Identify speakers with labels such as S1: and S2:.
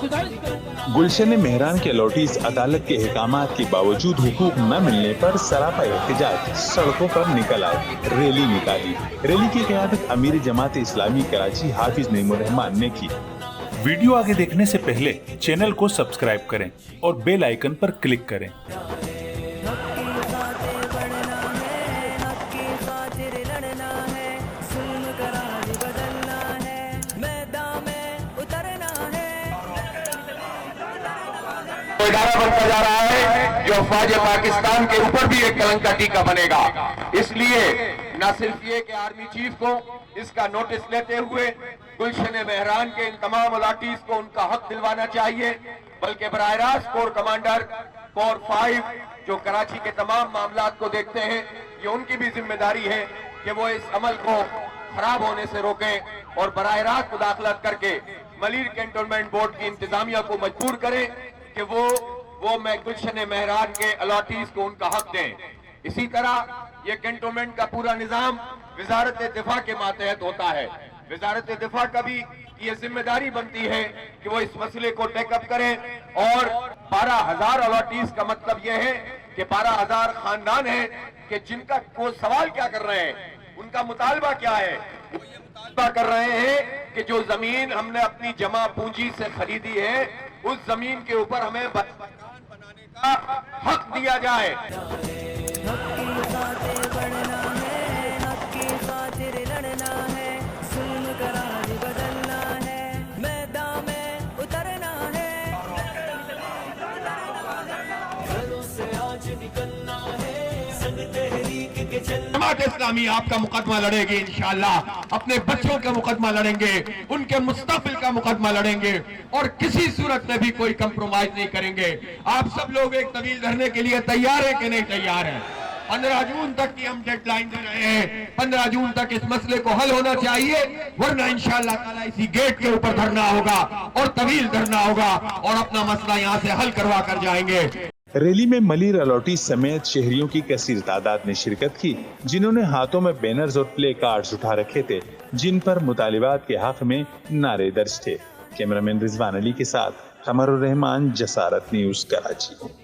S1: गुलशन मेहरान के अलॉटीज अदालत के अहकामात के बावजूद हुकूक न मिलने पर सरापा एहतजाज सड़कों पर निकल आए, रैली निकाली। रैली की क़यादत अमीर जमात इस्लामी कराची हाफिज नईमुर रहमान ने की। वीडियो आगे देखने से पहले चैनल को सब्सक्राइब करें और बेल आइकन पर क्लिक करें।
S2: इदारा बनता जा रहा है जो अफवाज पाकिस्तान के ऊपर भी एक कलंक का टीका बनेगा। इसलिए न सिर्फ ये कि आर्मी चीफ को इसका नोटिस लेते हुए गुलशन मेहरान के इन तमाम अलॉटीज को उनका हक दिलवाना चाहिए, बल्कि बराह रास्त कोर कमांडर कोर 5 जो कराची के तमाम मामलात को देखते हैं, ये उनकी भी जिम्मेदारी है कि वो इस अमल को खराब होने से रोकें और बराह रास्त मुदाखलत करके मलिर कैंटोनमेंट बोर्ड की इंतजामिया को मजबूर करें कि वो गुलशन मेहरान के अलॉटीज को उनका हक दें। इसी तरह ये कैंटोनमेंट का पूरा निजाम वजारत दिफा के मातहत होता है। वजारत दिफा का भी ये जिम्मेदारी बनती है कि वो इस मसले को टेकअप करें और 12,000 अलॉटीज का मतलब ये है कि 12,000 खानदान हैं कि जिनका वो सवाल क्या कर रहे हैं, उनका मुतालबा क्या है। वो ये मुतालबा कर रहे हैं कि जो जमीन हमने अपनी जमा पूंजी से खरीदी है, उस जमीन के ऊपर हमें मकान बनाने का हक दिया जाए। जमात इस्लामी आपका मुकदमा लड़ेगी इंशाअल्लाह, अपने बच्चों का मुकदमा लड़ेंगे, उनके मुस्तकबिल का मुकदमा लड़ेंगे और किसी सूरत में भी कोई कंप्रोमाइज नहीं करेंगे। आप सब लोग एक तवील धरने के लिए तैयार हैं कि नहीं तैयार हैं? 15 जून तक की हम डेडलाइन दे रहे हैं। 15 जून तक इस मसले को हल होना चाहिए, वरना इंशाअल्लाह ताला इसी गेट के ऊपर धरना होगा और तवील धरना होगा और अपना मसला यहाँ से हल करवा कर जाएंगे।
S1: रैली में मलिर अलॉटी समेत शहरियों की कसीर तादाद ने शिरकत की, जिन्होंने हाथों में बैनर्स और प्ले कार्ड्स उठा रखे थे, जिन पर मुतालिबात के हक में नारे दर्ज थे। कैमरामैन रिजवान अली के साथ कमरुर रहमान, जसारत न्यूज़, कराची।